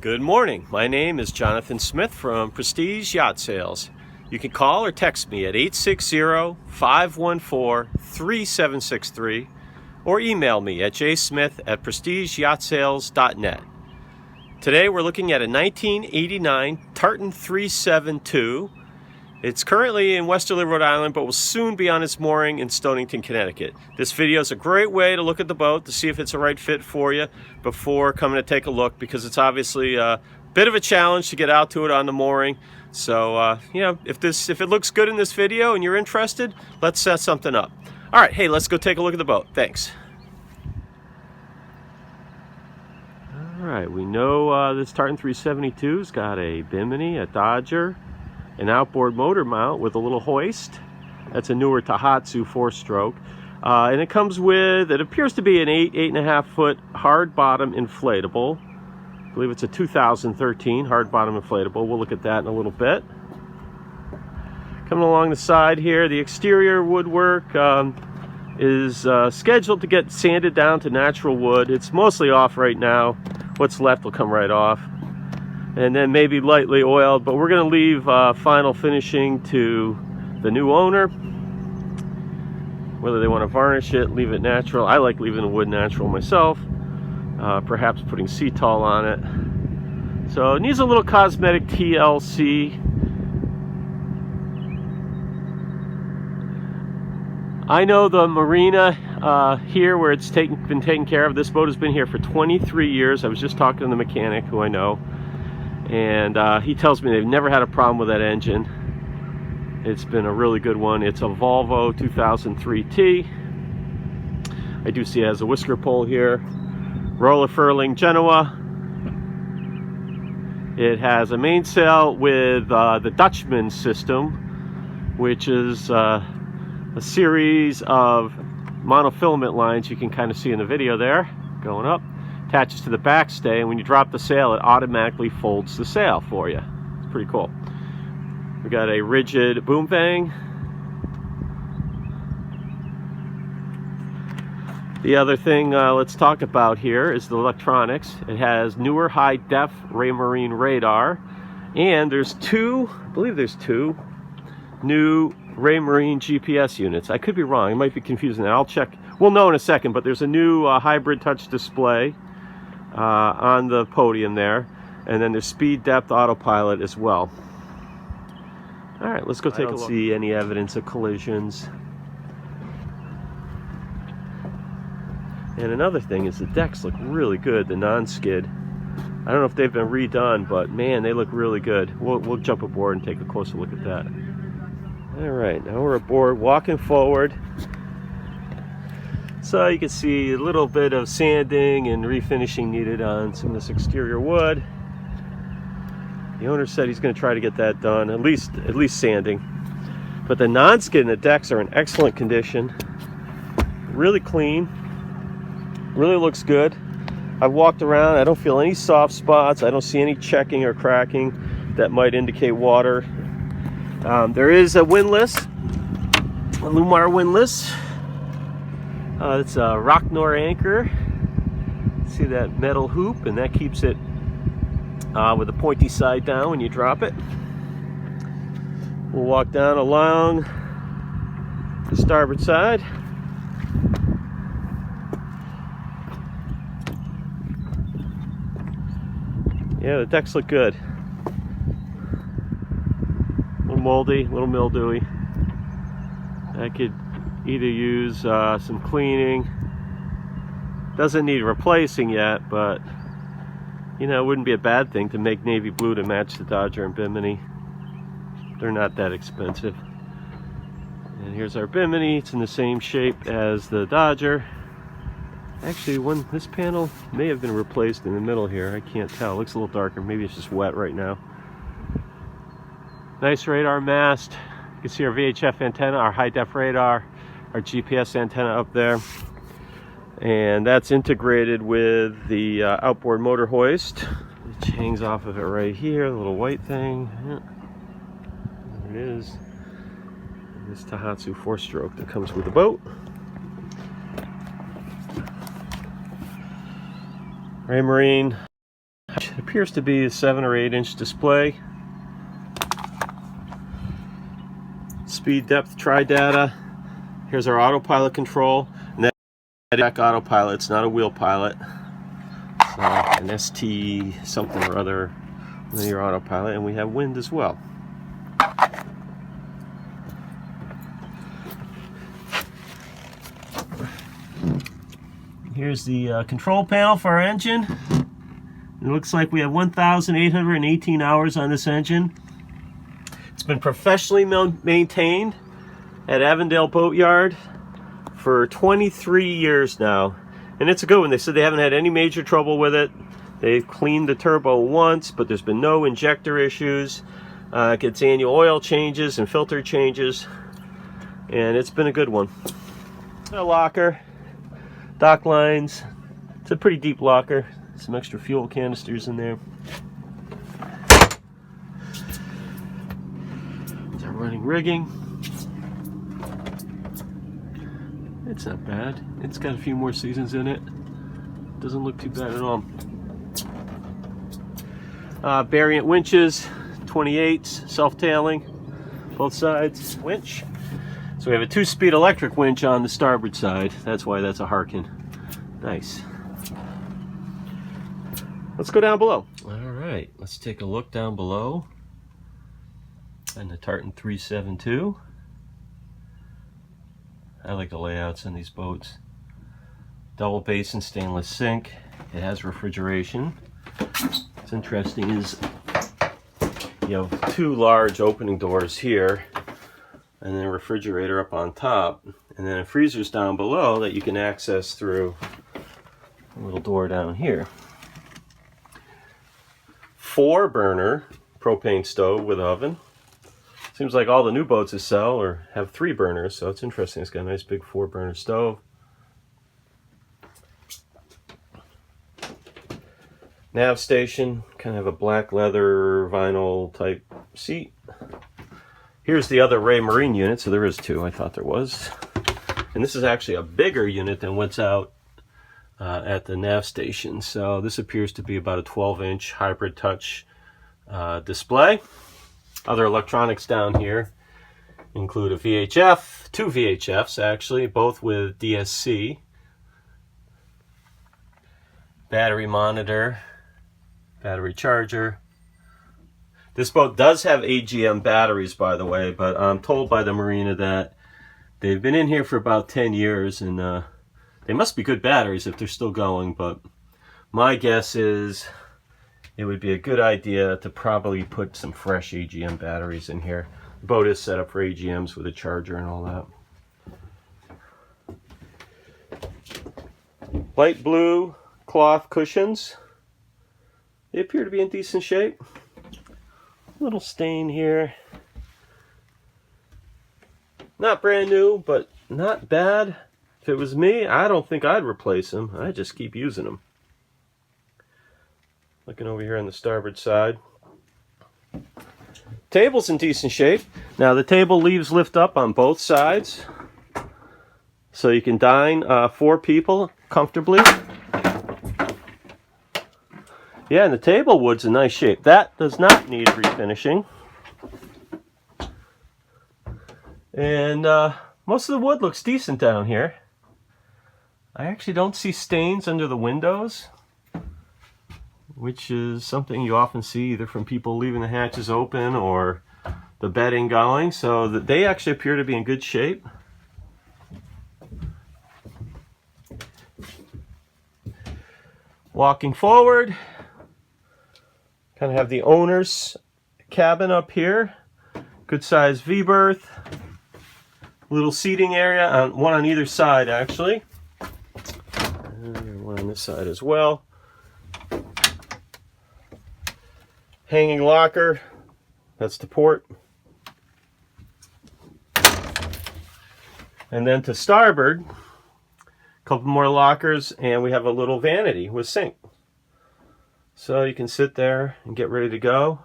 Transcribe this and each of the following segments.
Good morning. My name is Jonathan Smith from Prestige Yacht Sales. You can call or text me at 860-514-3763 or email me at jsmith@prestigeyahtsales.net. Today we're looking at a 1989 Tartan 372. It's currently in Westerly, Rhode Island, but will soon be on its mooring in Stonington, Connecticut. This video is a great way to look at the boat to see if it's a right fit for you before coming to take a look, because it's obviously a bit of a challenge to get out to it on the mooring. So, if it looks good in this video and you're interested, let's set something up. All right, hey, let's go take a look at the boat. Thanks. All right, we know this Tartan 372's got a bimini, a Dodger, an outboard motor mount with a little hoist. That's a newer Tahatsu 4-stroke. And it comes with, it appears to be an 8.5 foot hard bottom inflatable. I believe it's a 2013 hard bottom inflatable. We'll look at that in a little bit. Coming along the side here, the exterior woodwork is scheduled to get sanded down to natural wood. It's mostly off right now. What's left will come right off. And then maybe lightly oiled, but we're going to leave final finishing to the new owner. Whether they want to varnish it, leave it natural. I like leaving the wood natural myself. Perhaps putting Cetal on it. So it needs a little cosmetic TLC. I know the marina here where it's been taken care of. This boat has been here for 23 years. I was just talking to the mechanic who I know. And he tells me they've never had a problem with that engine. It's been a really good one. It's a Volvo 2003T. I do see it has a whisker pole here. Roller furling Genoa. It has a mainsail with the Dutchman system, which is a series of monofilament lines you can kind of see in the video there, going up. Attaches to the backstay, and when you drop the sail, it automatically folds the sail for you. It's pretty cool. We got a rigid boom vang. The other thing let's talk about here is the electronics. It has newer high-def Raymarine radar, and I believe there's two new Raymarine GPS units. I could be wrong. It might be confusing. I'll check. We'll know in a second, but there's a new hybrid touch display on the podium there, and then there's speed depth autopilot as well. All right, let's go take a look. I don't see any evidence of collisions. And another thing is the decks look really good, the non-skid. I don't know if they've been redone, but man, they look really good. We'll jump aboard and take a closer look at that. All right, now we're aboard, walking forward. So you can see a little bit of sanding and refinishing needed on some of this exterior wood. The owner said he's going to try to get that done, at least sanding. But the non-skid and the decks are in excellent condition. Really clean. Really looks good. I've walked around. I don't feel any soft spots. I don't see any checking or cracking that might indicate water. There is a windlass, a Lumar windlass. It's a Rocknor anchor. See that metal hoop, and that keeps it with the pointy side down when you drop it. We'll walk down along the starboard side. Yeah, the decks look good. A little moldy, a little mildewy. I could either use some cleaning. Doesn't need replacing yet, but it wouldn't be a bad thing to make navy blue to match the Dodger and Bimini. They're not that expensive. And here's our Bimini. It's in the same shape as the Dodger. Actually, this panel may have been replaced in the middle here. I can't tell. It looks a little darker. Maybe it's just wet right now. Nice radar mast. You can see our VHF antenna, our high-def radar, our GPS antenna up there. And that's integrated with the outboard motor hoist, which hangs off of it right here, the little white thing. Yeah. There it is. This Tahatsu 4-stroke that comes with the boat. Raymarine It appears to be a 7 or 8 inch display. Speed, depth, tri data. Here's our autopilot control. And that's autopilot, it's not a wheel pilot. So an ST something or other linear autopilot, and we have wind as well. Here's the control panel for our engine. It looks like we have 1,818 hours on this engine. It's been professionally maintained at Avondale Boatyard for 23 years now. And it's a good one. They said they haven't had any major trouble with it. They've cleaned the turbo once, but there's been no injector issues. It gets annual oil changes and filter changes. And it's been a good one. A locker, dock lines. It's a pretty deep locker. Some extra fuel canisters in there. It's our running rigging. It's not bad. It's got a few more seasons in it. Doesn't look too bad at all. Variant winches, 28s, self-tailing, both sides, winch. So we have a 2-speed electric winch on the starboard side. That's why that's a Harkin. Nice. Let's go down below. All right, let's take a look down below. And the Tartan 372. I like the layouts in these boats. Double basin stainless sink. It has refrigeration. What's interesting is you have 2 large opening doors here, and then a refrigerator up on top, and then a freezer's down below that you can access through a little door down here. 4-burner propane stove with oven. Seems like all the new boats that sell or have 3 burners, so it's interesting. It's got a nice big 4-burner stove. Nav station, kind of a black leather vinyl type seat. Here's the other Ray Marine unit, so there is 2. I thought there was. And this is actually a bigger unit than what's out at the nav station. So this appears to be about a 12-inch hybrid touch display. Other electronics down here include a VHF, 2 VHFs actually, both with DSC. Battery monitor, battery charger. This boat does have AGM batteries, by the way, but I'm told by the marina that they've been in here for about 10 years, and they must be good batteries if they're still going, but my guess is it would be a good idea to probably put some fresh AGM batteries in here. The boat is set up for AGMs with a charger and all that. Light blue cloth cushions. They appear to be in decent shape. Little stain here. Not brand new, but not bad. If it was me, I don't think I'd replace them. I just keep using them. Looking over here on the starboard side. Table's in decent shape. Now the table leaves lift up on both sides, so you can dine 4 people comfortably. Yeah, and the table wood's in nice shape. That does not need refinishing. And most of the wood looks decent down here. I actually don't see stains under the windows, which is something you often see either from people leaving the hatches open or the bedding going. So that they actually appear to be in good shape. Walking forward, kind of have the owner's cabin up here. Good size V-berth. Little seating area, one on either side actually. And one on this side as well. Hanging locker, that's the port. And then to starboard, a couple more lockers, and we have a little vanity with sink. So you can sit there and get ready to go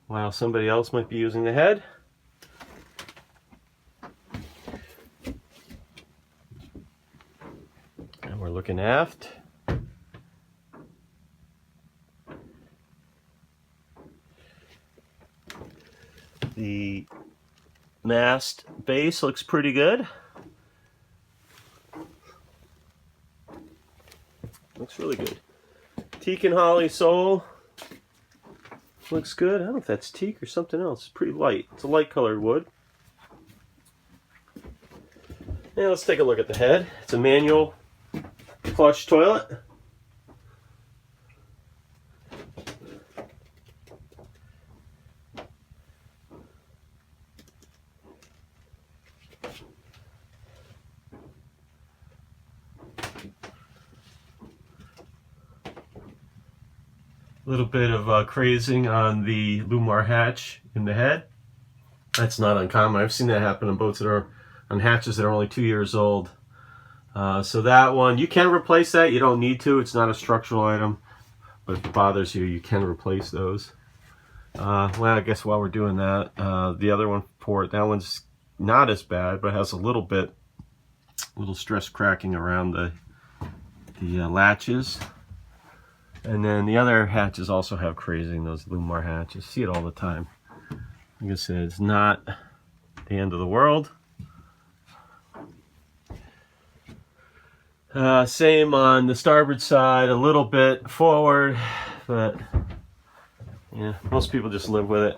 while somebody else might be using the head. And we're looking aft. The mast base looks pretty good. Looks really good. Teak and holly sole looks good. I don't know if that's teak or something else. It's pretty light. It's a light colored wood. Now let's take a look at the head. It's a manual flush toilet. A little bit of crazing on the Lumar hatch in the head. That's not uncommon. I've seen that happen on boats that are on hatches that are only 2 years old. So that one, you can replace that. You don't need to. It's not a structural item. But if it bothers you, you can replace those. Well, I guess while we're doing that, the other one for it, that one's not as bad, but has a little stress cracking around the latches. And then the other hatches also have crazing, those Lumar hatches. See it all the time. Like I said, it's not the end of the world. Same on the starboard side, a little bit forward, but yeah, most people just live with it.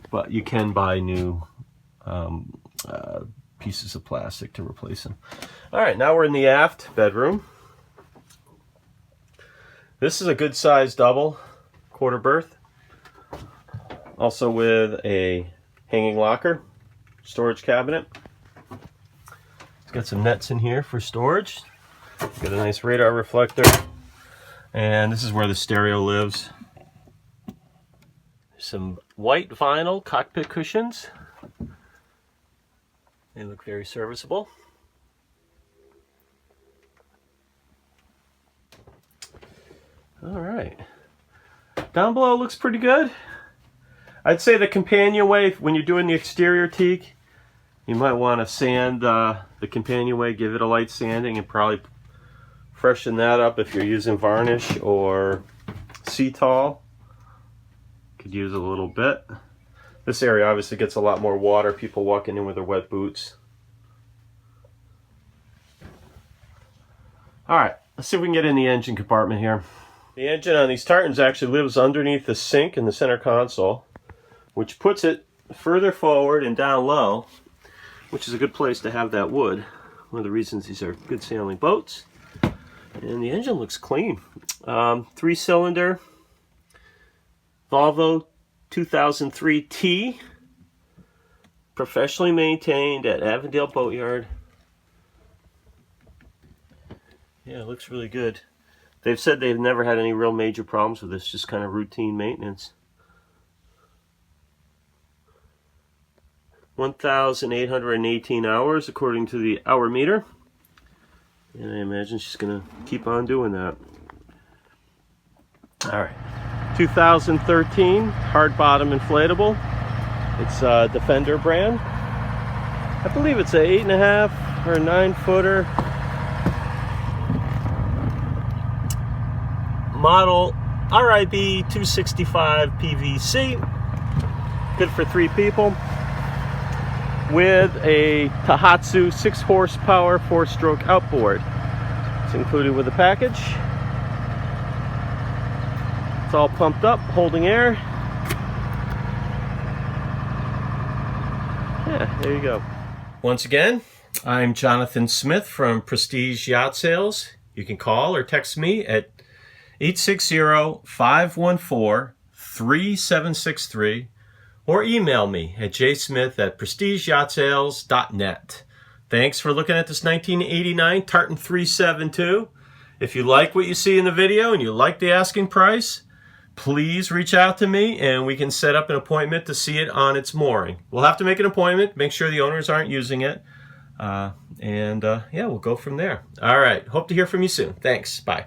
But you can buy new pieces of plastic to replace them. All right, now we're in the aft bedroom. This is a good size double, quarter berth. Also with a hanging locker, storage cabinet. It's got some nets in here for storage. Got a nice radar reflector. And this is where the stereo lives. Some white vinyl cockpit cushions. They look very serviceable. All right. Down below looks pretty good. I'd say the companionway, when you're doing the exterior teak, you might want to sand the companionway, give it a light sanding, and probably freshen that up if you're using varnish or Cetal. Could use a little bit. This area obviously gets a lot more water, people walking in with their wet boots. All right, let's see if we can get in the engine compartment here. The engine on these Tartans actually lives underneath the sink in the center console, which puts it further forward and down low, which is a good place to have that wood. One of the reasons these are good sailing boats. And the engine looks clean. 3-cylinder Volvo 2003T, professionally maintained at Avondale Boatyard. Yeah, it looks really good. They've said they've never had any real major problems with this, just kind of routine maintenance. 1,818 hours according to the hour meter. And I imagine she's going to keep on doing that. Alright. 2013 hard bottom inflatable. It's a Defender brand. I believe it's a 8.5 or 9 footer. Model RIB 265 PVC, good for 3 people, with a Tohatsu 6 horsepower 4-stroke outboard. It's included with the package. It's all pumped up, holding air. Yeah, there you go. Once again, I'm Jonathan Smith from Prestige Yacht Sales. You can call or text me at 860-514-3763 or email me at jsmith@prestigeyahtsales.net. Thanks for looking at this 1989 Tartan 372. If you like what you see in the video and you like the asking price, please reach out to me and we can set up an appointment to see it on its mooring. We'll have to make an appointment, make sure the owners aren't using it, yeah, we'll go from there. All right, hope to hear from you soon. Thanks, bye.